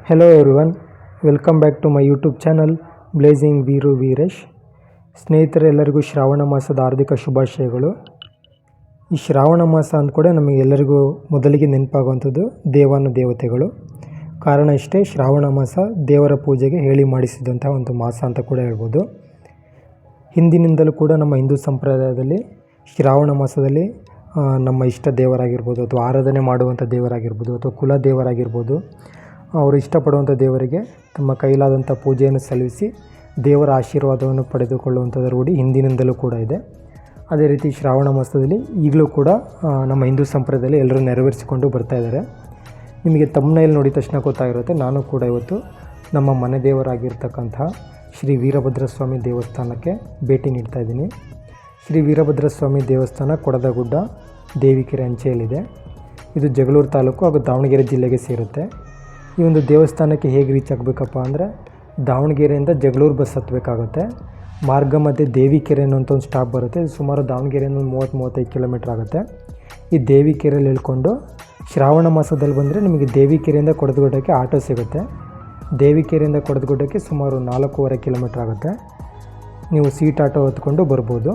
Hello everyone, welcome back to my YouTube channel blazing Veeru Veeresh. ಸ್ನೇಹಿತರೆ, ಎಲ್ಲರಿಗೂ ಶ್ರಾವಣ ಮಾಸದ ಹಾರ್ದಿಕ ಶುಭಾಶಯಗಳು. ಈ ಶ್ರಾವಣ ಮಾಸ ಅಂದ್ಕೂಡ ನಮಗೆ ಎಲ್ಲರಿಗೂ ಮೊದಲಿಗೆ ನೆನಪಾಗುವಂಥದ್ದು ದೇವತೆಗಳು. ಕಾರಣ ಇಷ್ಟೇ, ಶ್ರಾವಣ ಮಾಸ ದೇವರ ಪೂಜೆಗೆ ಹೇಳಿ ಮಾಡಿಸಿದಂಥ ಒಂದು ಮಾಸ ಅಂತ ಕೂಡ ಹೇಳ್ಬೋದು. ಹಿಂದಿನಿಂದಲೂ ಕೂಡ ನಮ್ಮ ಹಿಂದೂ ಸಂಪ್ರದಾಯದಲ್ಲಿ ಶ್ರಾವಣ ಮಾಸದಲ್ಲಿ ನಮ್ಮ ಇಷ್ಟ ದೇವರಾಗಿರ್ಬೋದು ಅಥವಾ ಆರಾಧನೆ ಮಾಡುವಂಥ ದೇವರಾಗಿರ್ಬೋದು ಅಥವಾ ಕುಲ ದೇವರಾಗಿರ್ಬೋದು, ಅವರು ಇಷ್ಟಪಡುವಂಥ ದೇವರಿಗೆ ತಮ್ಮ ಕೈಲಾದಂಥ ಪೂಜೆಯನ್ನು ಸಲ್ಲಿಸಿ ದೇವರ ಆಶೀರ್ವಾದವನ್ನು ಪಡೆದುಕೊಳ್ಳುವಂಥದ್ದು ರೂಢಿ ಹಿಂದಿನಿಂದಲೂ ಕೂಡ ಇದೆ. ಅದೇ ರೀತಿ ಶ್ರಾವಣ ಮಾಸದಲ್ಲಿ ಈಗಲೂ ಕೂಡ ನಮ್ಮ ಹಿಂದೂ ಸಂಪ್ರದಾಯದಲ್ಲಿ ಎಲ್ಲರೂ ನೆರವೇರಿಸಿಕೊಂಡು ಬರ್ತಾಯಿದ್ದಾರೆ. ನಿಮಗೆ ತಮ್ಮನೇಲಿ ನೋಡಿದ ತಕ್ಷಣ ಗೊತ್ತಾಗಿರುತ್ತೆ, ನಾನು ಕೂಡ ಇವತ್ತು ನಮ್ಮ ಮನೆ ದೇವರಾಗಿರ್ತಕ್ಕಂತಹ ಶ್ರೀ ವೀರಭದ್ರ ಸ್ವಾಮಿ ದೇವಸ್ಥಾನಕ್ಕೆ ಭೇಟಿ ನೀಡ್ತಾ ಇದ್ದೀನಿ. ಶ್ರೀ ವೀರಭದ್ರ ಸ್ವಾಮಿ ದೇವಸ್ಥಾನ ಕೊಡದಗುಡ್ಡ ದೇವಿಕೆರೆ ಅಂಚೆಯಲ್ಲಿದೆ. ಇದು ಜಗಳೂರು ತಾಲೂಕು ಹಾಗೂ ದಾವಣಗೆರೆ ಜಿಲ್ಲೆಗೆ ಸೇರುತ್ತೆ. ಈ ಒಂದು ದೇವಸ್ಥಾನಕ್ಕೆ ಹೇಗೆ ರೀಚ್ ಆಗಬೇಕಪ್ಪ ಅಂದರೆ, ದಾವಣಗೆರೆಯಿಂದ ಜಗಳೂರು ಬಸ್ ಹತ್ತಬೇಕಾಗುತ್ತೆ. ಮಾರ್ಗ ಮಧ್ಯೆ ದೇವಿಕೆರೆ ಅನ್ನೋಂಥ ಒಂದು ಸ್ಟಾಪ್ ಬರುತ್ತೆ. ಇದು ಸುಮಾರು ದಾವಣಗೆರೆಯಿಂದ 30-35 ಕಿಲೋಮೀಟ್ರ್ ಆಗುತ್ತೆ. ಈ ದೇವಿಕೆರೆಯಲ್ಲಿ ಇಳ್ಕೊಂಡು ಶ್ರಾವಣ ಮಾಸದಲ್ಲಿ ಬಂದರೆ ನಿಮಗೆ ದೇವಿಕೆರೆಯಿಂದ ಕೊಡದಗುಡ್ಡಕ್ಕೆ ಆಟೋ ಸಿಗುತ್ತೆ. ದೇವಿಕೆರೆಯಿಂದ ಕೊಡದಗುಡ್ಡಕ್ಕೆ ಸುಮಾರು 4.5 ಕಿಲೋಮೀಟ್ರ್ ಆಗುತ್ತೆ. ನೀವು ಸೀಟ್ ಆಟೋ ಹೊತ್ಕೊಂಡು ಬರ್ಬೋದು.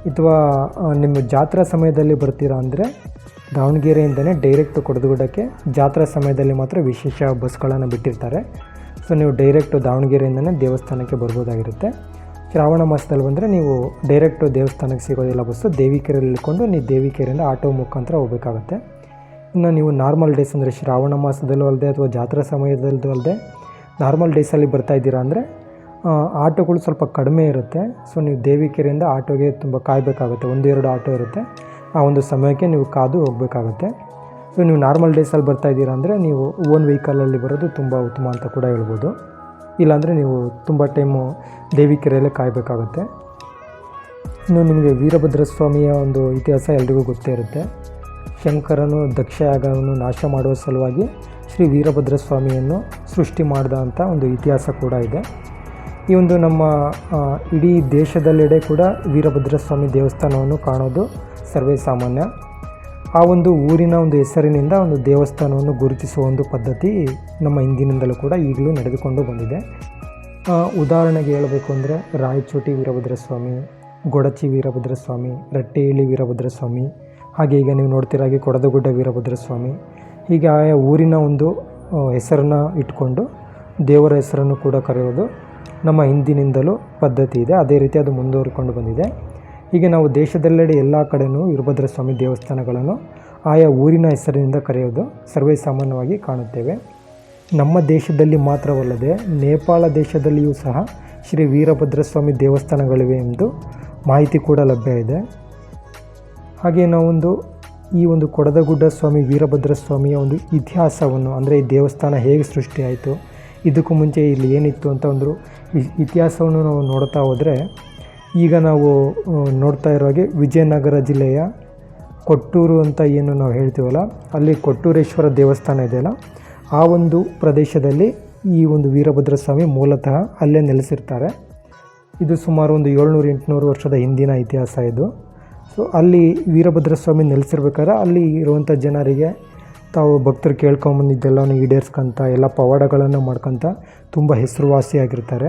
ಅಥವಾ ನಿಮ್ಮ ಜಾತ್ರಾ ಸಮಯದಲ್ಲಿ ಬರ್ತೀರಾ ಅಂದರೆ ದಾವಣಗೆರೆಯಿಂದನೇ ಡೈರೆಕ್ಟ್ ಕೊಡದಗುಡ್ಡಕ್ಕೆ ಜಾತ್ರಾ ಸಮಯದಲ್ಲಿ ಮಾತ್ರ ವಿಶೇಷ ಬಸ್ಗಳನ್ನು ಬಿಟ್ಟಿರ್ತಾರೆ. ಸೊ ನೀವು ಡೈರೆಕ್ಟು ದಾವಣಗೆರೆಯಿಂದನೇ ದೇವಸ್ಥಾನಕ್ಕೆ ಬರ್ಬೋದಾಗಿರುತ್ತೆ. ಶ್ರಾವಣ ಮಾಸದಲ್ಲಿ ಬಂದರೆ ನೀವು ಡೈರೆಕ್ಟು ದೇವಸ್ಥಾನಕ್ಕೆ ಸಿಗೋದಿಲ್ಲ ಬಸ್ಸು. ದೇವಿಕೆರೆಯಲ್ಲಿ ಇಳ್ಕೊಂಡು ನೀವು ದೇವಿಕೆರೆಯಿಂದ ಆಟೋ ಮುಖಾಂತರ ಹೋಗಬೇಕಾಗತ್ತೆ. ಇನ್ನು ನೀವು ನಾರ್ಮಲ್ ಡೇಸ್ ಅಂದರೆ ಶ್ರಾವಣ ಮಾಸದಲ್ಲೂ ಅಲ್ಲದೆ ಅಥವಾ ಜಾತ್ರಾ ಸಮಯದಲ್ಲೂ ಅಲ್ಲದೆ ನಾರ್ಮಲ್ ಡೇಸಲ್ಲಿ ಬರ್ತಾಯಿದ್ದೀರಾ ಅಂದರೆ ಆಟೋಗಳು ಸ್ವಲ್ಪ ಕಡಿಮೆ ಇರುತ್ತೆ. ಸೊ ನೀವು ದೇವಿಕೆರೆಯಿಂದ ಆಟೋಗೆ ತುಂಬ ಕಾಯಬೇಕಾಗುತ್ತೆ. 1-2 ಆಟೋ ಇರುತ್ತೆ. ಆ ಒಂದು ಸಮಯಕ್ಕೆ ನೀವು ಕಾದು ಹೋಗಬೇಕಾಗತ್ತೆ. ಸೊ ನೀವು ನಾರ್ಮಲ್ ಡೇಸಲ್ಲಿ ಬರ್ತಾಯಿದ್ದೀರಾ ಅಂದರೆ ನೀವು ಓನ್ ವೆಹಿಕಲಲ್ಲಿ ಬರೋದು ತುಂಬ ಉತ್ತಮ ಅಂತ ಕೂಡ ಹೇಳ್ಬೋದು. ಇಲ್ಲಾಂದರೆ ನೀವು ತುಂಬ ಟೈಮು ದೇವಿಕೆರೆಯಲ್ಲೇ ಕಾಯಬೇಕಾಗತ್ತೆ. ಇನ್ನು ನಿಮಗೆ ವೀರಭದ್ರ ಸ್ವಾಮಿಯ ಒಂದು ಇತಿಹಾಸ ಎಲ್ರಿಗೂ ಗೊತ್ತೇ ಇರುತ್ತೆ. ಶಂಕರನು ದಕ್ಷಯಾಗವನ್ನು ನಾಶ ಮಾಡುವ ಸಲುವಾಗಿ ಶ್ರೀ ವೀರಭದ್ರ ಸ್ವಾಮಿಯನ್ನು ಸೃಷ್ಟಿ ಮಾಡಿದ ಅಂತ ಒಂದು ಇತಿಹಾಸ ಕೂಡ ಇದೆ. ಈ ಒಂದು ನಮ್ಮ ಇಡೀ ದೇಶದೆಲ್ಲೆಡೆ ಕೂಡ ವೀರಭದ್ರ ಸ್ವಾಮಿ ದೇವಸ್ಥಾನವನ್ನು ಕಾಣೋದು ಸರ್ವೇ ಸಾಮಾನ್ಯ. ಆ ಒಂದು ಊರಿನ ಒಂದು ಹೆಸರಿನಿಂದ ಒಂದು ದೇವಸ್ಥಾನವನ್ನು ಗುರುತಿಸುವ ಒಂದು ಪದ್ಧತಿ ನಮ್ಮ ಹಿಂದಿನಿಂದಲೂ ಕೂಡ ಈಗಲೂ ನಡೆದುಕೊಂಡು ಬಂದಿದೆ. ಉದಾಹರಣೆಗೆ ಹೇಳಬೇಕು ಅಂದರೆ ರಾಯಚೋಟಿ ವೀರಭದ್ರ ಸ್ವಾಮಿ, ಗೊಡಚಿ ವೀರಭದ್ರ ಸ್ವಾಮಿ, ರಟ್ಟೆಹಳ್ಳಿ ವೀರಭದ್ರ ಸ್ವಾಮಿ, ಹಾಗೆ ಈಗ ನೀವು ನೋಡ್ತಿರಾಗಿ ಕೊಡದಗುಡ್ಡ ವೀರಭದ್ರ ಸ್ವಾಮಿ, ಹೀಗೆ ಆಯಾ ಊರಿನ ಒಂದು ಹೆಸರನ್ನು ಇಟ್ಕೊಂಡು ದೇವರ ಹೆಸರನ್ನು ಕೂಡ ಕರೆಯೋದು ನಮ್ಮ ಹಿಂದಿನಿಂದಲೂ ಪದ್ಧತಿ ಇದೆ. ಅದೇ ರೀತಿ ಅದು ಮುಂದುವರಿಕೊಂಡು ಬಂದಿದೆ. ಹೀಗೆ ನಾವು ದೇಶದೆಲ್ಲೆಡೆ ಎಲ್ಲ ಕಡೆಯೂ ವೀರಭದ್ರ ಸ್ವಾಮಿ ದೇವಸ್ಥಾನಗಳನ್ನು ಆಯಾ ಊರಿನ ಹೆಸರಿನಿಂದ ಕರೆಯೋದು ಸರ್ವೇ ಸಾಮಾನ್ಯವಾಗಿ ಕಾಣುತ್ತೇವೆ. ನಮ್ಮ ದೇಶದಲ್ಲಿ ಮಾತ್ರವಲ್ಲದೆ ನೇಪಾಳ ದೇಶದಲ್ಲಿಯೂ ಸಹ ಶ್ರೀ ವೀರಭದ್ರ ಸ್ವಾಮಿ ದೇವಸ್ಥಾನಗಳಿವೆ ಎಂದು ಮಾಹಿತಿ ಕೂಡ ಲಭ್ಯ ಇದೆ. ಹಾಗೆ ನಾವೊಂದು ಈ ಒಂದು ಕೊಡದಗುಡ್ಡ ಸ್ವಾಮಿ ವೀರಭದ್ರ ಸ್ವಾಮಿಯ ಒಂದು ಇತಿಹಾಸವನ್ನು, ಅಂದರೆ ಈ ದೇವಸ್ಥಾನ ಹೇಗೆ ಸೃಷ್ಟಿಯಾಯಿತು, ಇದಕ್ಕೂ ಮುಂಚೆ ಇಲ್ಲಿ ಏನಿತ್ತು ಅಂತ ಒಂದು ಇತಿಹಾಸವನ್ನು ನಾವು ನೋಡ್ತಾ ಹೋದರೆ, ಈಗ ನಾವು ನೋಡ್ತಾ ಇರೋ ಹಾಗೆ ವಿಜಯನಗರ ಜಿಲ್ಲೆಯ ಕೊಟ್ಟೂರು ಅಂತ ಏನು ನಾವು ಹೇಳ್ತೀವಲ್ಲ, ಅಲ್ಲಿ ಕೊಟ್ಟೂರೇಶ್ವರ ದೇವಸ್ಥಾನ ಇದೆಯಲ್ಲ, ಆ ಒಂದು ಪ್ರದೇಶದಲ್ಲಿ ಈ ಒಂದು ವೀರಭದ್ರ ಸ್ವಾಮಿ ಮೂಲತಃ ಅಲ್ಲೇ ನೆಲೆಸಿರ್ತಾರೆ. ಇದು ಸುಮಾರು ಒಂದು 700-800 ವರ್ಷದ ಹಿಂದಿನ ಇತಿಹಾಸ ಇದು. ಸೊ ಅಲ್ಲಿ ವೀರಭದ್ರ ಸ್ವಾಮಿ ನೆಲೆಸಿರ್ಬೇಕಾದ್ರೆ ಅಲ್ಲಿ ಇರುವಂಥ ಜನರಿಗೆ ತಾವು ಭಕ್ತರು ಕೇಳ್ಕೊಂಬಂದಿದ್ದೆಲ್ಲನೂ ಈಡೇರಿಸ್ಕೊಂತ ಎಲ್ಲ ಪವಾಡಗಳನ್ನು ಮಾಡ್ಕೊತ ತುಂಬ ಹೆಸರುವಾಸಿಯಾಗಿರ್ತಾರೆ.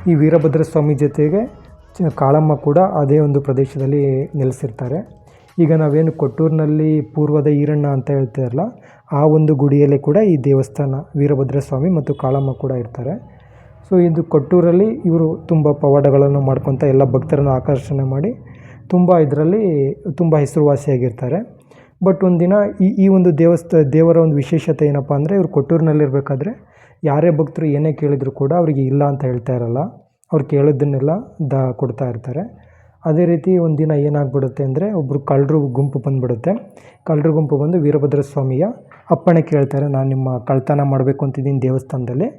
ಈ ವೀರಭದ್ರ ಸ್ವಾಮಿ ಜೊತೆಗೆ ಕಾಳಮ್ಮ ಕೂಡ ಅದೇ ಒಂದು ಪ್ರದೇಶದಲ್ಲಿ ನೆಲೆಸಿರ್ತಾರೆ. ಈಗ ನಾವೇನು ಕೊಟ್ಟೂರಿನಲ್ಲಿ ಪೂರ್ವದ ಈರಣ್ಣ ಅಂತ ಹೇಳ್ತಾರಲ್ಲ, ಆ ಒಂದು ಗುಡಿಯಲ್ಲೇ ಕೂಡ ಈ ದೇವಸ್ಥಾನ ವೀರಭದ್ರ ಸ್ವಾಮಿ ಮತ್ತು ಕಾಳಮ್ಮ ಕೂಡ ಇರ್ತಾರೆ. ಸೊ ಇದು ಕೊಟ್ಟೂರಲ್ಲಿ ಇವರು ತುಂಬ ಪವಾಡಗಳನ್ನು ಮಾಡ್ಕೊತ ಎಲ್ಲ ಭಕ್ತರನ್ನು ಆಕರ್ಷಣೆ ಮಾಡಿ ಇದರಲ್ಲಿ ತುಂಬ ಹೆಸರುವಾಸಿಯಾಗಿರ್ತಾರೆ. ಬಟ್ ಒಂದಿನ ಈ ಒಂದು ದೇವರ ಒಂದು ವಿಶೇಷತೆ ಏನಪ್ಪ ಅಂದರೆ, ಇವರು ಕೊಟ್ಟೂರಿನಲ್ಲಿರಬೇಕಾದ್ರೆ ಯಾರೇ ಭಕ್ತರು ಏನೇ ಕೇಳಿದರೂ ಕೂಡ ಅವರಿಗೆ ಇಲ್ಲ ಅಂತ ಹೇಳ್ತಾ ಇರಲ್ಲ. ಅವ್ರು ಕೇಳೋದನ್ನೆಲ್ಲ ಕೊಡ್ತಾ ಇರ್ತಾರೆ. ಅದೇ ರೀತಿ ಒಂದಿನ ಏನಾಗ್ಬಿಡುತ್ತೆ ಅಂದರೆ, ಒಬ್ಬರು ಕಳ್ಳರು ಗುಂಪು ಬಂದುಬಿಡುತ್ತೆ. ಕಳ್ಳರು ಗುಂಪು ಬಂದು ವೀರಭದ್ರ ಸ್ವಾಮಿಯ ಅಪ್ಪಣೆ ಕೇಳ್ತಾರೆ, ನಾನು ನಿಮ್ಮ ಕಳ್ತನ ಮಾಡಬೇಕು ಅಂತಿದ್ದೀನಿ ದೇವಸ್ಥಾನದಲ್ಲಿ,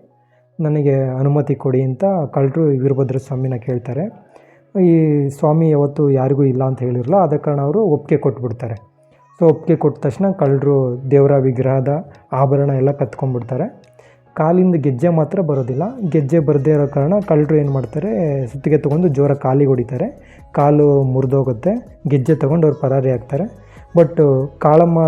ನನಗೆ ಅನುಮತಿ ಕೊಡಿ ಅಂತ ಕಳ್ಳರು ವೀರಭದ್ರ ಸ್ವಾಮಿನ ಕೇಳ್ತಾರೆ. ಈ ಸ್ವಾಮಿ ಯಾವತ್ತೂ ಯಾರಿಗೂ ಇಲ್ಲ ಅಂತ ಹೇಳಿರಲ್ಲ, ಆದ ಕಾರಣ ಅವರು ಒಪ್ಪಿಗೆ ಕೊಟ್ಬಿಡ್ತಾರೆ. ಸೊ ಒಪ್ಪಿಗೆ ಕೊಟ್ಟ ತಕ್ಷಣ ಕಳ್ಳರು ದೇವರ ವಿಗ್ರಹದ ಆಭರಣ ಎಲ್ಲ ಕತ್ಕೊಂಡ್ಬಿಡ್ತಾರೆ. ಕಾಲಿಂದ ಗೆಜ್ಜೆ ಮಾತ್ರ ಬರೋದಿಲ್ಲ. ಗೆಜ್ಜೆ ಬರದೇ ಇರೋ ಕಾರಣ ಕಳ್ಳರು ಏನು ಮಾಡ್ತಾರೆ, ಸುತ್ತಿಗೆ ತೊಗೊಂಡು ಜೋರಾಗಿ ಕಾಲಿಗೆ ಹೊಡಿತಾರೆ. ಕಾಲು ಮುರಿದೋಗುತ್ತೆ. ಗೆಜ್ಜೆ ತೊಗೊಂಡು ಅವ್ರು ಪರಾರಿ ಆಗ್ತಾರೆ. ಬಟ್ ಕಾಳಮ್ಮ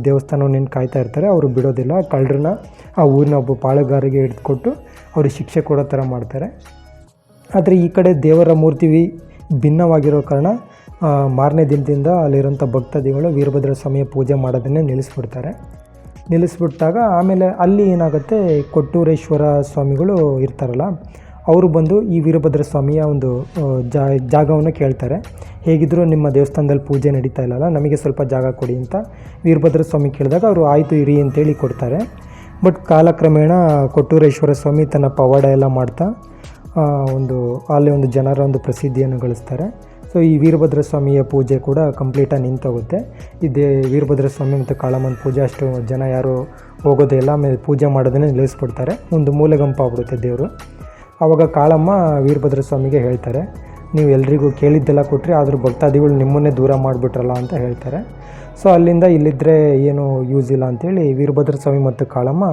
ದೇವಸ್ಥಾನವನ್ನು ಏನು ಕಾಯ್ತಾ ಇರ್ತಾರೆ, ಅವರು ಬಿಡೋದಿಲ್ಲ. ಕಳ್ಳರನ್ನ ಆ ಊರಿನ ಒಬ್ಬ ಪಾಳೆಗಾರಿಗೆ ಹಿಡಿದುಕೊಟ್ಟು ಅವ್ರಿಗೆ ಶಿಕ್ಷೆ ಕೊಡೋ ಥರ ಮಾಡ್ತಾರೆ. ಆದರೆ ಈ ಕಡೆ ದೇವರ ಮೂರ್ತಿ ಭಿನ್ನವಾಗಿರೋ ಕಾರಣ ಮಾರನೇ ದಿನದಿಂದ ಅಲ್ಲಿರೋಂಥ ಭಕ್ತಾದಿಗಳು ವೀರಭದ್ರ ಸ್ವಾಮಿಯ ಪೂಜೆ ಮಾಡೋದನ್ನೇ ನಿಲ್ಲಿಸ್ಬಿಟ್ಟಾಗ ಆಮೇಲೆ ಅಲ್ಲಿ ಏನಾಗುತ್ತೆ, ಕೊಟ್ಟೂರೇಶ್ವರ ಸ್ವಾಮಿಗಳು ಇರ್ತಾರಲ್ಲ, ಅವರು ಬಂದು ಈ ವೀರಭದ್ರ ಸ್ವಾಮಿಯ ಒಂದು ಜಾಗವನ್ನು ಕೇಳ್ತಾರೆ. ಹೇಗಿದ್ದರೂ ನಿಮ್ಮ ದೇವಸ್ಥಾನದಲ್ಲಿ ಪೂಜೆ ನಡೀತಾ ಇಲ್ಲಲ್ಲ, ನಮಗೆ ಸ್ವಲ್ಪ ಜಾಗ ಕೊಡಿ ಅಂತ ವೀರಭದ್ರ ಸ್ವಾಮಿ ಕೇಳಿದಾಗ ಅವರು ಆಯಿತು ಇರಿ ಅಂತೇಳಿ ಕೊಡ್ತಾರೆ. ಬಟ್ ಕಾಲಕ್ರಮೇಣ ಕೊಟ್ಟೂರೇಶ್ವರ ಸ್ವಾಮಿ ತನ್ನ ಪವಾಡ ಎಲ್ಲ ಮಾಡ್ತಾ ಅಲ್ಲಿ ಒಂದು ಜನರ ಒಂದು ಪ್ರಸಿದ್ಧಿಯನ್ನು ಗಳಿಸ್ತಾರೆ. ಸೊ ಈ ವೀರಭದ್ರ ಸ್ವಾಮಿಯ ಪೂಜೆ ಕೂಡ ಕಂಪ್ಲೀಟಾಗಿ ನಿಂತೋಗುತ್ತೆ. ವೀರಭದ್ರ ಸ್ವಾಮಿ ಮತ್ತು ಕಾಳಮ್ಮನ ಪೂಜೆ ಅಷ್ಟು ಜನ ಯಾರು ಹೋಗೋದೇ ಇಲ್ಲ, ಆಮೇಲೆ ಪೂಜೆ ಮಾಡೋದನ್ನೇ ನಿಲ್ಲಿಸ್ಬಿಡ್ತಾರೆ. ಒಂದು ಮೂಲೆಗಂಪು ಆಗ್ಬಿಡುತ್ತೆ ದೇವರು. ಆವಾಗ ಕಾಳಮ್ಮ ವೀರಭದ್ರ ಸ್ವಾಮಿಗೆ ಹೇಳ್ತಾರೆ, ನೀವು ಎಲ್ರಿಗೂ ಕೇಳಿದ್ದೆಲ್ಲ ಕೊಟ್ಟರೆ, ಆದರೂ ಭಕ್ತಾದಿಗಳು ನಿಮ್ಮನ್ನೇ ದೂರ ಮಾಡಿಬಿಟ್ರಲ್ಲ ಅಂತ ಹೇಳ್ತಾರೆ. ಸೊ ಅಲ್ಲಿಂದ ಇಲ್ಲಿದ್ದರೆ ಏನು ಯೂಸ್ ಇಲ್ಲ ಅಂಥೇಳಿ ವೀರಭದ್ರ ಸ್ವಾಮಿ ಮತ್ತು ಕಾಳಮ್ಮ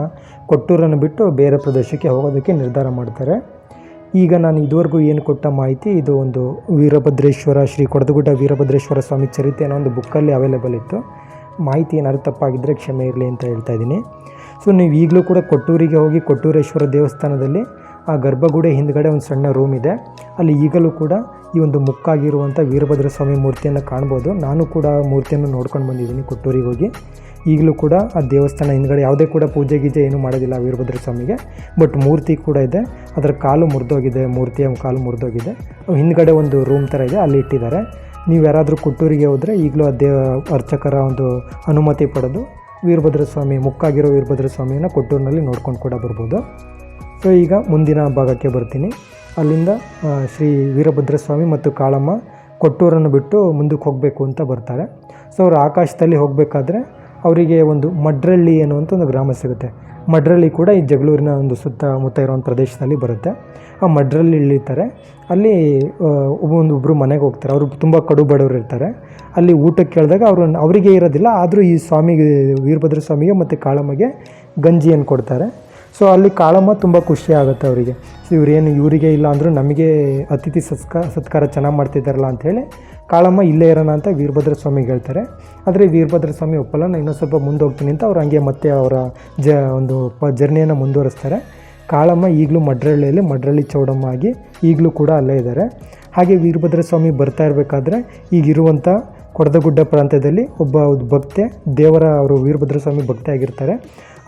ಕೊಟ್ಟೂರನ್ನು ಬಿಟ್ಟು ಬೇರೆ ಪ್ರದೇಶಕ್ಕೆ ಹೋಗೋದಕ್ಕೆ ನಿರ್ಧಾರ ಮಾಡ್ತಾರೆ. ಈಗ ನಾನು ಇದುವರೆಗೂ ಏನು ಕೊಟ್ಟ ಮಾಹಿತಿ, ಇದು ಒಂದು ಶ್ರೀ ಕೊಡದಗುಡ್ಡ ವೀರಭದ್ರೇಶ್ವರ ಸ್ವಾಮಿ ಚರಿತ್ರೆ ಅನ್ನೋ ಒಂದು ಬುಕ್ಕಲ್ಲಿ ಅವೈಲೇಬಲ್ ಇತ್ತು. ಮಾಹಿತಿ ಏನಾದ್ರು ತಪ್ಪಾಗಿದ್ದರೆ ಕ್ಷಮೆ ಇರಲಿ ಅಂತ ಹೇಳ್ತಾ ಇದ್ದೀನಿ. ಸೊ ನೀವು ಈಗಲೂ ಕೂಡ ಕೊಟ್ಟೂರಿಗೆ ಹೋಗಿ ಕೊಟ್ಟೂರೇಶ್ವರ ದೇವಸ್ಥಾನದಲ್ಲಿ ಆ ಗರ್ಭಗುಡಿ ಹಿಂದ್ಗಡೆ ಒಂದು ಸಣ್ಣ ರೂಮ್ ಇದೆ. ಅಲ್ಲಿ ಈಗಲೂ ಕೂಡ ಈ ಒಂದು ಮುಕ್ಕಾಗಿರುವಂಥ ವೀರಭದ್ರ ಸ್ವಾಮಿ ಮೂರ್ತಿಯನ್ನು ಕಾಣ್ಬೋದು. ನಾನು ಕೂಡ ಮೂರ್ತಿಯನ್ನು ನೋಡ್ಕೊಂಡು ಬಂದಿದ್ದೀನಿ ಕೊಟ್ಟೂರಿಗೆ ಹೋಗಿ. ಈಗಲೂ ಕೂಡ ಆ ದೇವಸ್ಥಾನ ಹಿಂದ್ಗಡೆ ಯಾವುದೇ ಕೂಡ ಪೂಜೆ ಗೀಜೆ ಏನೂ ಮಾಡೋದಿಲ್ಲ ವೀರಭದ್ರ ಸ್ವಾಮಿಗೆ, ಬಟ್ ಮೂರ್ತಿ ಕೂಡ ಇದೆ. ಅದರ ಕಾಲು ಮುರಿದೋಗಿದೆ, ಮೂರ್ತಿಯ ಕಾಲು ಮುರಿದೋಗಿದೆ. ಹಿಂದ್ಗಡೆ ಒಂದು ರೂಮ್ ಥರ ಇದೆ, ಅಲ್ಲಿ ಇಟ್ಟಿದ್ದಾರೆ. ನೀವು ಯಾರಾದರೂ ಕೊಟ್ಟೂರಿಗೆ ಹೋದರೆ ಈಗಲೂ ಅರ್ಚಕರ ಒಂದು ಅನುಮತಿ ಪಡೆದು ವೀರಭದ್ರ ಸ್ವಾಮಿ ಮುಕ್ಕಾಗಿರೋ ವೀರಭದ್ರ ಸ್ವಾಮಿಯನ್ನು ಕೊಟ್ಟೂರಿನಲ್ಲಿ ನೋಡ್ಕೊಂಡು ಕೂಡ ಬರ್ಬೋದು. ಸೊ ಈಗ ಮುಂದಿನ ಭಾಗಕ್ಕೆ ಬರ್ತೀನಿ. ಅಲ್ಲಿಂದ ಶ್ರೀ ವೀರಭದ್ರ ಸ್ವಾಮಿ ಮತ್ತು ಕಾಳಮ್ಮ ಕೊಟ್ಟೂರನ್ನು ಬಿಟ್ಟು ಮುಂದಕ್ಕೆ ಹೋಗಬೇಕು ಅಂತ ಬರ್ತಾರೆ. ಸೊ ಅವರು ಆಕಾಶದಲ್ಲಿ ಹೋಗಬೇಕಾದ್ರೆ ಅವರಿಗೆ ಒಂದು ಮಡ್ರಳ್ಳಿ ಅನ್ನುವಂಥ ಒಂದು ಗ್ರಾಮ ಸಿಗುತ್ತೆ. ಮಡ್ರಳ್ಳಿ ಕೂಡ ಈ ಜಗಳೂರಿನ ಒಂದು ಸುತ್ತಮುತ್ತ ಇರೋ ಒಂದು ಪ್ರದೇಶದಲ್ಲಿ ಬರುತ್ತೆ. ಆ ಮಡ್ರಳ್ಳಿ ಇಳಿತಾರೆ. ಅಲ್ಲಿ ಒಬ್ಬರು ಮನೆಗೆ ಹೋಗ್ತಾರೆ. ಅವರು ತುಂಬ ಕಡು ಬಡವರು ಇರ್ತಾರೆ. ಅಲ್ಲಿ ಊಟಕ್ಕೆ ಕೇಳಿದಾಗ ಅವರಿಗೆ ಇರೋದಿಲ್ಲ, ಆದರೂ ಈ ಸ್ವಾಮಿಗೆ ವೀರಭದ್ರ ಸ್ವಾಮಿಗೆ ಮತ್ತು ಕಾಳಮ್ಮಗೆ ಗಂಜಿಯನ್ನು ಕೊಡ್ತಾರೆ. ಸೊ ಅಲ್ಲಿ ಕಾಳಮ್ಮ ತುಂಬ ಖುಷಿ ಆಗುತ್ತೆ ಅವರಿಗೆ. ಸೊ ಇವರಿಗೆ ಇಲ್ಲ ಅಂದರೂ ನಮಗೆ ಅತಿಥಿ ಸತ್ಕಾರ ಚೆನ್ನಾಗಿ ಮಾಡ್ತಿದ್ದಾರಲ್ಲ ಅಂಥೇಳಿ ಕಾಳಮ್ಮ ಇಲ್ಲೇ ಇರೋಣ ಅಂತ ವೀರಭದ್ರ ಸ್ವಾಮಿಗೆ ಹೇಳ್ತಾರೆ. ಆದರೆ ವೀರಭದ್ರ ಸ್ವಾಮಿ ಒಪ್ಪಲ್ಲ, ನಾನು ಇನ್ನೊಂದು ಸ್ವಲ್ಪ ಮುಂದೆ ಹೋಗ್ತೀನಿ ಅಂತ ಅವ್ರು ಹಂಗೆ ಮತ್ತೆ ಅವರ ಜರ್ನಿಯನ್ನು ಮುಂದುವರಿಸ್ತಾರೆ. ಕಾಳಮ್ಮ ಈಗಲೂ ಮಡ್ರಳ್ಳಿ ಚೌಡಮ್ಮ ಆಗಿ ಈಗಲೂ ಕೂಡ ಅಲ್ಲೇ ಇದ್ದಾರೆ. ಹಾಗೆ ವೀರಭದ್ರ ಸ್ವಾಮಿ ಬರ್ತಾ ಇರಬೇಕಾದ್ರೆ ಈಗಿರುವಂಥ ಕೊಡದಗುಡ್ಡ ಪ್ರಾಂತ್ಯದಲ್ಲಿ ಒಬ್ಬ ಭಕ್ತೆ ಅವರು ವೀರಭದ್ರ ಸ್ವಾಮಿ ಭಕ್ತೆ ಆಗಿರ್ತಾರೆ.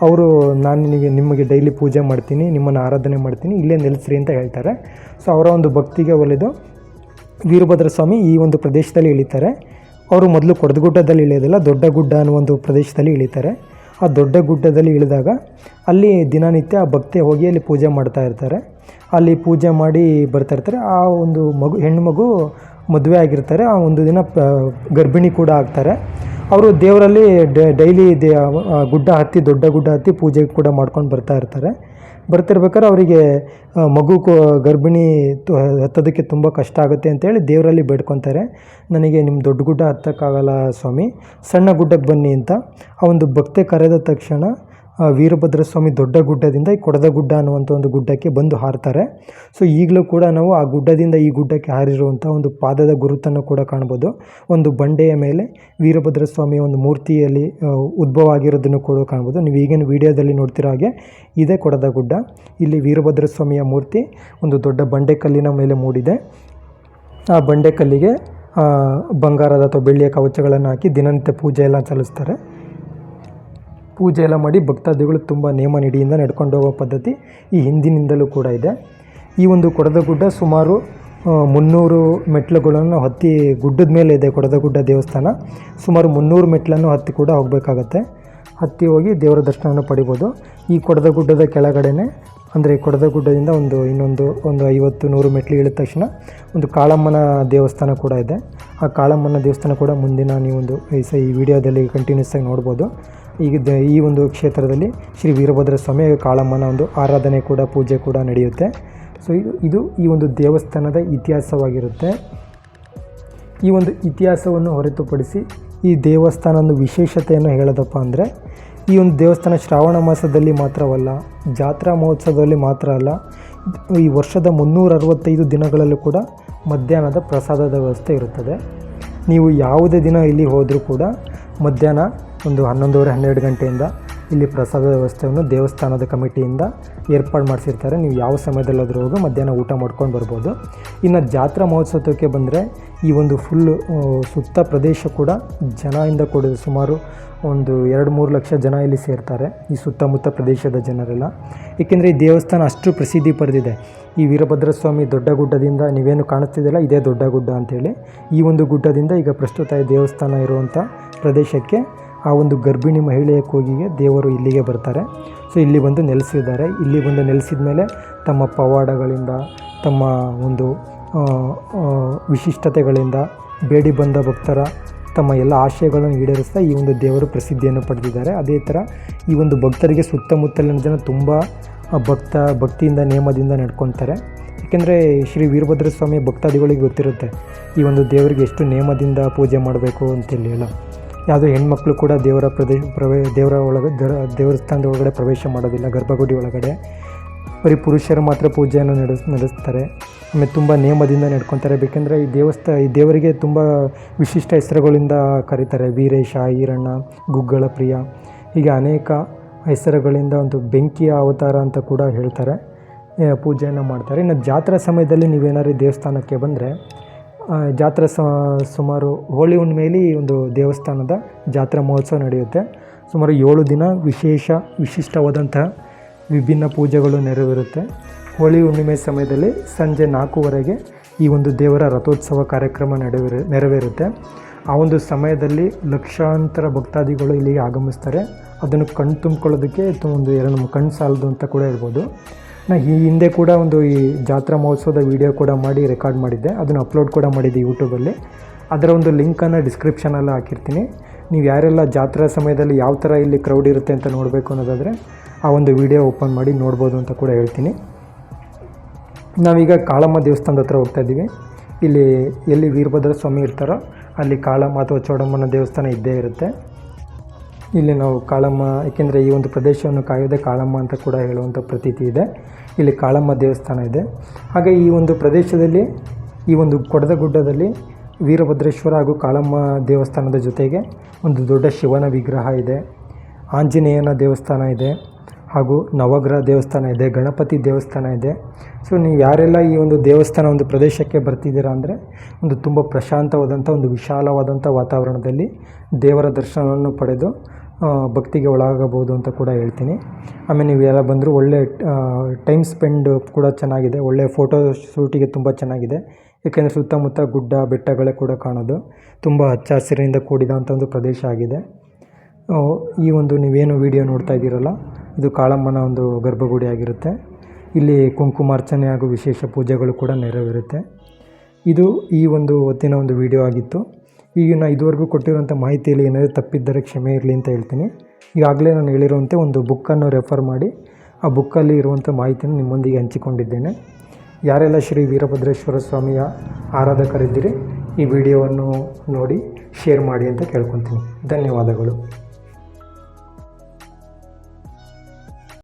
ಅವರು ನಾನು ನಿಮಗೆ ಡೈಲಿ ಪೂಜೆ ಮಾಡ್ತೀನಿ, ನಿಮ್ಮನ್ನು ಆರಾಧನೆ ಮಾಡ್ತೀನಿ, ಇಲ್ಲೇ ನೆಲೆಸ್ರಿ ಅಂತ ಹೇಳ್ತಾರೆ. ಸೊ ಅವರ ಒಂದು ಭಕ್ತಿಗೆ ಒಲಿದು ವೀರಭದ್ರ ಸ್ವಾಮಿ ಈ ಒಂದು ಪ್ರದೇಶದಲ್ಲಿ ಇಳಿತಾರೆ. ಅವರು ಮೊದಲು ಕೊಡದಗುಡ್ಡದಲ್ಲಿ ಇಳಿಯೋದಿಲ್ಲ, ದೊಡ್ಡ ಗುಡ್ಡ ಅನ್ನೋ ಒಂದು ಪ್ರದೇಶದಲ್ಲಿ ಇಳಿತಾರೆ. ಆ ದೊಡ್ಡ ಗುಡ್ಡದಲ್ಲಿ ಇಳಿದಾಗ ಅಲ್ಲಿ ದಿನನಿತ್ಯ ಆ ಭಕ್ತೆ ಹೋಗಿ ಅಲ್ಲಿ ಪೂಜೆ ಮಾಡ್ತಾ ಇರ್ತಾರೆ. ಅಲ್ಲಿ ಪೂಜೆ ಮಾಡಿ ಬರ್ತಾ ಇರ್ತಾರೆ. ಆ ಒಂದು ಹೆಣ್ಣು ಮಗು ಮದುವೆ ಆಗಿರ್ತಾರೆ. ಆ ಒಂದು ದಿನ ಗರ್ಭಿಣಿ ಕೂಡ ಆಗ್ತಾರೆ. ಅವರು ದೇವರಲ್ಲಿ ಡೈಲಿ ದೊಡ್ಡ ಗುಡ್ಡ ಹತ್ತಿ ಪೂಜೆ ಕೂಡ ಮಾಡ್ಕೊಂಡು ಬರ್ತಿರ್ಬೇಕಾದ್ರೆ ಅವರಿಗೆ ಗರ್ಭಿಣಿ ಹತ್ತೋದಕ್ಕೆ ತುಂಬ ಕಷ್ಟ ಆಗುತ್ತೆ ಅಂತೇಳಿ ದೇವರಲ್ಲಿ ಬೇಡ್ಕೊತಾರೆ. ನನಗೆ ನಿಮ್ಮ ದೊಡ್ಡ ಗುಡ್ಡ ಹತ್ತಕ್ಕಾಗಲ್ಲ ಸ್ವಾಮಿ, ಸಣ್ಣ ಗುಡ್ಡಕ್ಕೆ ಬನ್ನಿ ಅಂತ ಆ ಒಂದು ಭಕ್ತೆ ಕರೆದ ತಕ್ಷಣ ವೀರಭದ್ರ ಸ್ವಾಮಿ ದೊಡ್ಡ ಗುಡ್ಡದಿಂದ ಈ ಕೊಡದಗುಡ್ಡ ಅನ್ನುವಂಥ ಒಂದು ಗುಡ್ಡಕ್ಕೆ ಬಂದು ಹಾರ್ತಾರೆ. ಸೊ ಈಗಲೂ ಕೂಡ ನಾವು ಆ ಗುಡ್ಡದಿಂದ ಈ ಗುಡ್ಡಕ್ಕೆ ಹಾರಿರುವಂಥ ಒಂದು ಪಾದದ ಗುರುತನ್ನು ಕೂಡ ಕಾಣ್ಬೋದು. ಒಂದು ಬಂಡೆಯ ಮೇಲೆ ವೀರಭದ್ರ ಸ್ವಾಮಿಯ ಒಂದು ಮೂರ್ತಿಯಲ್ಲಿ ಉದ್ಭವ ಆಗಿರೋದನ್ನು ಕೂಡ ಕಾಣ್ಬೋದು. ನೀವು ಈಗಿನ ವಿಡಿಯೋದಲ್ಲಿ ನೋಡ್ತಿರೋ ಹಾಗೆ ಇದೇ ಕೊಡದಗುಡ್ಡ. ಇಲ್ಲಿ ವೀರಭದ್ರ ಸ್ವಾಮಿಯ ಮೂರ್ತಿ ಒಂದು ದೊಡ್ಡ ಬಂಡೆಕಲ್ಲಿನ ಮೇಲೆ ಮೂಡಿದೆ. ಆ ಬಂಡೆಕಲ್ಲಿಗೆ ಬಂಗಾರದ ಅಥವಾ ಬೆಳ್ಳಿಯ ಕವಚಗಳನ್ನು ಹಾಕಿ ದಿನನಿತ್ಯ ಪೂಜೆ ಎಲ್ಲ ಸಲ್ಲಿಸ್ತಾರೆ. ಪೂಜೆ ಎಲ್ಲ ಮಾಡಿ ಭಕ್ತಾದಿಗಳು ತುಂಬ ನೇಮ ನಿಡಿಯಿಂದ ನಡ್ಕೊಂಡು ಹೋಗೋ ಪದ್ಧತಿ ಈ ಹಿಂದಿನಿಂದಲೂ ಕೂಡ ಇದೆ. ಈ ಒಂದು ಕೊಡದಗುಡ್ಡ ಸುಮಾರು 300 ಮೆಟ್ಲುಗಳನ್ನು ಹತ್ತಿ ಗುಡ್ಡದ ಮೇಲೆ ಇದೆ. ಕೊಡದಗುಡ್ಡ ದೇವಸ್ಥಾನ ಸುಮಾರು 300 ಮೆಟ್ಲನ್ನು ಹತ್ತಿ ಕೂಡ ಹೋಗಬೇಕಾಗತ್ತೆ. ಹತ್ತಿ ಹೋಗಿ ದೇವರ ದರ್ಶನವನ್ನು ಪಡಿಬೋದು. ಈ ಕೊಡದಗುಡ್ಡದ ಕೆಳಗಡೆನೆ ಅಂದರೆ ಕೊಡದಗುಡ್ಡದಿಂದ ಇನ್ನೊಂದು 50-100 ಮೆಟ್ಲು ಇಳಿದ ತಕ್ಷಣ ಒಂದು ಕಾಳಮ್ಮನ ದೇವಸ್ಥಾನ ಕೂಡ ಇದೆ. ಆ ಕಾಳಮ್ಮನ ದೇವಸ್ಥಾನ ಕೂಡ ಮುಂದಿನ ನೀವೊಂದು ಈ ವಿಡಿಯೋದಲ್ಲಿ ಕಂಟಿನ್ಯೂಸ್ ಆಗಿ ನೋಡ್ಬೋದು. ಈ ಒಂದು ಕ್ಷೇತ್ರದಲ್ಲಿ ಶ್ರೀ ವೀರಭದ್ರ ಸ್ವಾಮಿ ಕಾಳಮ್ಮನ ಒಂದು ಆರಾಧನೆ ಕೂಡ ಪೂಜೆ ಕೂಡ ನಡೆಯುತ್ತೆ. ಸೊ ಇದು ಈ ಒಂದು ದೇವಸ್ಥಾನದ ಇತಿಹಾಸವಾಗಿರುತ್ತೆ. ಈ ಒಂದು ಇತಿಹಾಸವನ್ನು ಹೊರತುಪಡಿಸಿ ಈ ದೇವಸ್ಥಾನದ ವಿಶೇಷತೆಯನ್ನು ಹೇಳೋದಪ್ಪ ಅಂದರೆ, ಈ ಒಂದು ದೇವಸ್ಥಾನ ಶ್ರಾವಣ ಮಾಸದಲ್ಲಿ ಮಾತ್ರವಲ್ಲ, ಜಾತ್ರಾ ಮಹೋತ್ಸವದಲ್ಲಿ ಮಾತ್ರ ಅಲ್ಲ, ಈ ವರ್ಷದ 365 ದಿನಗಳಲ್ಲೂ ಕೂಡ ಮಧ್ಯಾಹ್ನದ ಪ್ರಸಾದದ ವ್ಯವಸ್ಥೆ ಇರುತ್ತದೆ. ನೀವು ಯಾವುದೇ ದಿನ ಇಲ್ಲಿ ಹೋದರೂ ಕೂಡ ಮಧ್ಯಾಹ್ನ ಒಂದು 11:30-12 ಗಂಟೆಯಿಂದ ಇಲ್ಲಿ ಪ್ರಸಾದ ವ್ಯವಸ್ಥೆಯನ್ನು ದೇವಸ್ಥಾನದ ಕಮಿಟಿಯಿಂದ ಏರ್ಪಾಡು ಮಾಡಿಸಿರ್ತಾರೆ. ನೀವು ಯಾವ ಸಮಯದಲ್ಲಾದರೂ ಹೋಗಿ ಮಧ್ಯಾಹ್ನ ಊಟ ಮಾಡ್ಕೊಂಡು ಬರ್ಬೋದು. ಇನ್ನು ಜಾತ್ರಾ ಮಹೋತ್ಸವಕ್ಕೆ ಬಂದರೆ ಈ ಒಂದು ಫುಲ್ಲು ಸುತ್ತ ಪ್ರದೇಶ ಕೂಡ ಜನದಿಂದ ಕೂಡಿದೆ. ಸುಮಾರು ಒಂದು 2-3 ಲಕ್ಷ ಜನ ಇಲ್ಲಿ ಸೇರ್ತಾರೆ, ಈ ಸುತ್ತಮುತ್ತ ಪ್ರದೇಶದ ಜನರೆಲ್ಲ. ಏಕೆಂದರೆ ಈ ದೇವಸ್ಥಾನ ಅಷ್ಟು ಪ್ರಸಿದ್ಧಿ ಪಡೆದಿದೆ. ಈ ವೀರಭದ್ರ ಸ್ವಾಮಿ ದೊಡ್ಡ ಗುಡ್ಡದಿಂದ ನೀವೇನು ಕಾಣಿಸ್ತಿದೆಯಲ್ಲ, ಇದೇ ದೊಡ್ಡ ಗುಡ್ಡ ಅಂತೇಳಿ. ಈ ಒಂದು ಗುಡ್ಡದಿಂದ ಈಗ ಪ್ರಸ್ತುತ ಈ ದೇವಸ್ಥಾನ ಇರುವಂಥ ಪ್ರದೇಶಕ್ಕೆ ಆ ಒಂದು ಗರ್ಭಿಣಿ ಮಹಿಳೆಯ ಕೂಗಿಗೆ ದೇವರು ಇಲ್ಲಿಗೆ ಬರ್ತಾರೆ. ಸೊ ಇಲ್ಲಿ ಬಂದು ನೆಲೆಸಿದ್ದಾರೆ. ಇಲ್ಲಿ ಬಂದು ನೆಲೆಸಿದ ಮೇಲೆ ತಮ್ಮ ಪವಾಡಗಳಿಂದ, ತಮ್ಮ ಒಂದು ವಿಶಿಷ್ಟತೆಗಳಿಂದ ಬೇಡಿ ಬಂದ ಭಕ್ತರ ತಮ್ಮ ಎಲ್ಲ ಆಶಯಗಳನ್ನು ಈಡೇರಿಸ್ತಾ ಈ ಒಂದು ದೇವರು ಪ್ರಸಿದ್ಧಿಯನ್ನು ಪಡೆದಿದ್ದಾರೆ. ಅದೇ ಥರ ಈ ಒಂದು ಭಕ್ತರಿಗೆ ಸುತ್ತಮುತ್ತಲಿನ ಜನ ತುಂಬ ಭಕ್ತಿಯಿಂದ ನೇಮದಿಂದ ನಡ್ಕೊತಾರೆ. ಏಕೆಂದರೆ ಶ್ರೀ ವೀರಭದ್ರ ಸ್ವಾಮಿ ಭಕ್ತಾದಿಗಳಿಗೆ ಗೊತ್ತಿರುತ್ತೆ ಈ ಒಂದು ದೇವರಿಗೆ ಎಷ್ಟು ನೇಮದಿಂದ ಪೂಜೆ ಮಾಡಬೇಕು ಅಂತೇಳಿ ಎಲ್ಲ. ಯಾವುದೋ ಹೆಣ್ಮಕ್ಳು ಕೂಡ ದೇವಸ್ಥಾನದ ಒಳಗಡೆ ಪ್ರವೇಶ ಮಾಡೋದಿಲ್ಲ. ಗರ್ಭಗುಡಿ ಒಳಗಡೆ ಬರೀ ಪುರುಷರು ಮಾತ್ರ ಪೂಜೆಯನ್ನು ನಡೆಸ್ತಾರೆ. ಆಮೇಲೆ ತುಂಬ ನೇಮದಿಂದ ನಡ್ಕೊತಾರೆ. ಬೇಕೆಂದರೆ ಈ ದೇವರಿಗೆ ತುಂಬ ವಿಶಿಷ್ಟ ಹೆಸರುಗಳಿಂದ ಕರೀತಾರೆ. ವೀರೇಶ, ಈರಣ್ಣ, ಗುಗ್ಗಳ ಪ್ರಿಯ, ಹೀಗೆ ಅನೇಕ ಹೆಸರುಗಳಿಂದ ಒಂದು ಬೆಂಕಿಯ ಅವತಾರ ಅಂತ ಕೂಡ ಹೇಳ್ತಾರೆ. ಪೂಜೆಯನ್ನು ಮಾಡ್ತಾರೆ. ಇನ್ನು ಜಾತ್ರಾ ಸಮಯದಲ್ಲಿ ನೀವೇನಾದ್ರು ದೇವಸ್ಥಾನಕ್ಕೆ ಬಂದರೆ ಜಾತ್ರಾ ಸುಮಾರು ಹೋಳಿ ಹುಣ್ಣಿಮೆಯಲ್ಲಿ ಒಂದು ದೇವಸ್ಥಾನದ ಜಾತ್ರಾ ಮಹೋತ್ಸವ ನಡೆಯುತ್ತೆ. ಸುಮಾರು 7 ದಿನ ವಿಶಿಷ್ಟವಾದಂತಹ ವಿಭಿನ್ನ ಪೂಜೆಗಳು ನೆರವೇರುತ್ತೆ. ಹೋಳಿ ಹುಣ್ಣಿಮೆ ಸಮಯದಲ್ಲಿ ಸಂಜೆ 4:00ವರೆಗೆ ಈ ಒಂದು ದೇವರ ರಥೋತ್ಸವ ಕಾರ್ಯಕ್ರಮ ನೆರವೇರುತ್ತೆ. ಆ ಒಂದು ಸಮಯದಲ್ಲಿ ಲಕ್ಷಾಂತರ ಭಕ್ತಾದಿಗಳು ಇಲ್ಲಿಗೆ ಆಗಮಿಸ್ತಾರೆ. ಅದನ್ನು ಕಣ್ಣು ತುಂಬಿಕೊಳ್ಳೋದಕ್ಕೆ ಒಂದು 2 ಕಣ್ಣು ಸಾಲದು ಅಂತ ಕೂಡ ಹೇಳ್ಬೋದು. ನಾನು ಈ ಹಿಂದೆ ಕೂಡ ಈ ಜಾತ್ರಾ ಮಹೋತ್ಸವದ ವಿಡಿಯೋ ಕೂಡ ಮಾಡಿ ರೆಕಾರ್ಡ್ ಮಾಡಿದ್ದೆ. ಅದನ್ನು ಅಪ್ಲೋಡ್ ಕೂಡ ಮಾಡಿದ್ದೆ ಯೂಟ್ಯೂಬಲ್ಲಿ. ಅದರ ಒಂದು ಲಿಂಕನ್ನು ಡಿಸ್ಕ್ರಿಪ್ಷನಲ್ಲಿ ಹಾಕಿರ್ತೀನಿ. ನೀವು ಯಾರೆಲ್ಲ ಜಾತ್ರಾ ಸಮಯದಲ್ಲಿ ಯಾವ ಥರ ಇಲ್ಲಿ ಕ್ರೌಡ್ ಇರುತ್ತೆ ಅಂತ ನೋಡಬೇಕು ಅನ್ನೋದಾದರೆ ಆ ಒಂದು ವಿಡಿಯೋ ಓಪನ್ ಮಾಡಿ ನೋಡ್ಬೋದು ಅಂತ ಕೂಡ ಹೇಳ್ತೀನಿ. ನಾವೀಗ ಕಾಳಮ್ಮ ದೇವಸ್ಥಾನದ ಹತ್ರ ಹೋಗ್ತಾ ಇದ್ದೀವಿ. ಇಲ್ಲಿ ಎಲ್ಲಿ ವೀರಭದ್ರ ಸ್ವಾಮಿ ಇರ್ತಾರೋ ಅಲ್ಲಿ ಕಾಳಮ್ಮ ಅಥವಾ ಚೌಡಮ್ಮನ ದೇವಸ್ಥಾನ ಇದ್ದೇ ಇರುತ್ತೆ. ಇಲ್ಲಿ ನಾವು ಕಾಳಮ್ಮ, ಏಕೆಂದರೆ ಈ ಒಂದು ಪ್ರದೇಶವನ್ನು ಕಾಯೋದೇ ಕಾಳಮ್ಮ ಅಂತ ಕೂಡ ಹೇಳುವಂಥ ಪ್ರತೀತಿ ಇದೆ. ಇಲ್ಲಿ ಕಾಳಮ್ಮ ದೇವಸ್ಥಾನ ಇದೆ. ಹಾಗೆ ಈ ಒಂದು ಪ್ರದೇಶದಲ್ಲಿ ಈ ಒಂದು ಕೊಡದ ಗುಡ್ಡದಲ್ಲಿ ವೀರಭದ್ರೇಶ್ವರ ಹಾಗೂ ಕಾಳಮ್ಮ ದೇವಸ್ಥಾನದ ಜೊತೆಗೆ ಒಂದು ದೊಡ್ಡ ಶಿವನ ವಿಗ್ರಹ ಇದೆ, ಆಂಜನೇಯನ ದೇವಸ್ಥಾನ ಇದೆ, ಹಾಗೂ ನವಗ್ರಹ ದೇವಸ್ಥಾನ ಇದೆ, ಗಣಪತಿ ದೇವಸ್ಥಾನ ಇದೆ. ಸೊ ನೀವು ಯಾರೆಲ್ಲ ಈ ಒಂದು ದೇವಸ್ಥಾನ ಒಂದು ಪ್ರದೇಶಕ್ಕೆ ಬರ್ತಿದ್ದೀರಾ ಅಂದರೆ ಒಂದು ತುಂಬ ಪ್ರಶಾಂತವಾದಂಥ ಒಂದು ವಿಶಾಲವಾದಂಥ ವಾತಾವರಣದಲ್ಲಿ ದೇವರ ದರ್ಶನವನ್ನು ಪಡೆದು ಭಕ್ತಿಗೆ ಒಳಗಾಗಬಹುದು ಅಂತ ಕೂಡ ಹೇಳ್ತೀನಿ. ಆಮೇಲೆ ನೀವು ಎಲ್ಲ ಬಂದರೂ ಒಳ್ಳೆ ಟೈಮ್ ಸ್ಪೆಂಡ್ ಕೂಡ ಚೆನ್ನಾಗಿದೆ. ಒಳ್ಳೆ ಫೋಟೋ ಶೂಟಿಗೆ ತುಂಬ ಚೆನ್ನಾಗಿದೆ. ಏಕೆಂದರೆ ಸುತ್ತಮುತ್ತ ಗುಡ್ಡ ಬೆಟ್ಟಗಳೇ ಕೂಡ ಕಾಣೋದು. ತುಂಬ ಹಚ್ಚ ಹಸಿರಿನಿಂದ ಕೂಡಿದಂಥ ಒಂದು ಪ್ರದೇಶ ಆಗಿದೆ. ಈ ಒಂದು ನೀವೇನು ವಿಡಿಯೋ ನೋಡ್ತಾ ಇದ್ದೀರಲ್ಲ, ಇದು ಕಾಳಮ್ಮನ ಒಂದು ಗರ್ಭಗುಡಿ ಆಗಿರುತ್ತೆ. ಇಲ್ಲಿ ಕುಂಕುಮಾರ್ಚನೆ ಹಾಗೂ ವಿಶೇಷ ಪೂಜೆಗಳು ಕೂಡ ನೆರವೇರುತ್ತೆ. ಇದು ಈ ಒಂದು ಹೊತ್ತಿನ ಒಂದು ವಿಡಿಯೋ ಆಗಿತ್ತು. ಈಗ ನಾನು ಇದುವರೆಗೂ ಕೊಟ್ಟಿರುವಂಥ ಮಾಹಿತಿಯಲ್ಲಿ ಏನಾದರೂ ತಪ್ಪಿದ್ದರೆ ಕ್ಷಮೆ ಇರಲಿ ಅಂತ ಹೇಳ್ತೀನಿ. ಈಗಾಗಲೇ ನಾನು ಹೇಳಿರುವಂತೆ ಒಂದು ಬುಕ್ಕನ್ನು ರೆಫರ್ ಮಾಡಿ ಆ ಬುಕ್ಕಲ್ಲಿ ಇರುವಂಥ ಮಾಹಿತಿಯನ್ನು ನಿಮ್ಮೊಂದಿಗೆ ಹಂಚಿಕೊಂಡಿದ್ದೇನೆ. ಯಾರೆಲ್ಲ ಶ್ರೀ ವೀರಭದ್ರೇಶ್ವರ ಸ್ವಾಮಿಯ ಆರಾಧಕರಿದ್ದೀರಿ ಈ ವಿಡಿಯೋವನ್ನು ನೋಡಿ ಶೇರ್ ಮಾಡಿ ಅಂತ ಕೇಳ್ಕೊತೀನಿ. ಧನ್ಯವಾದಗಳು.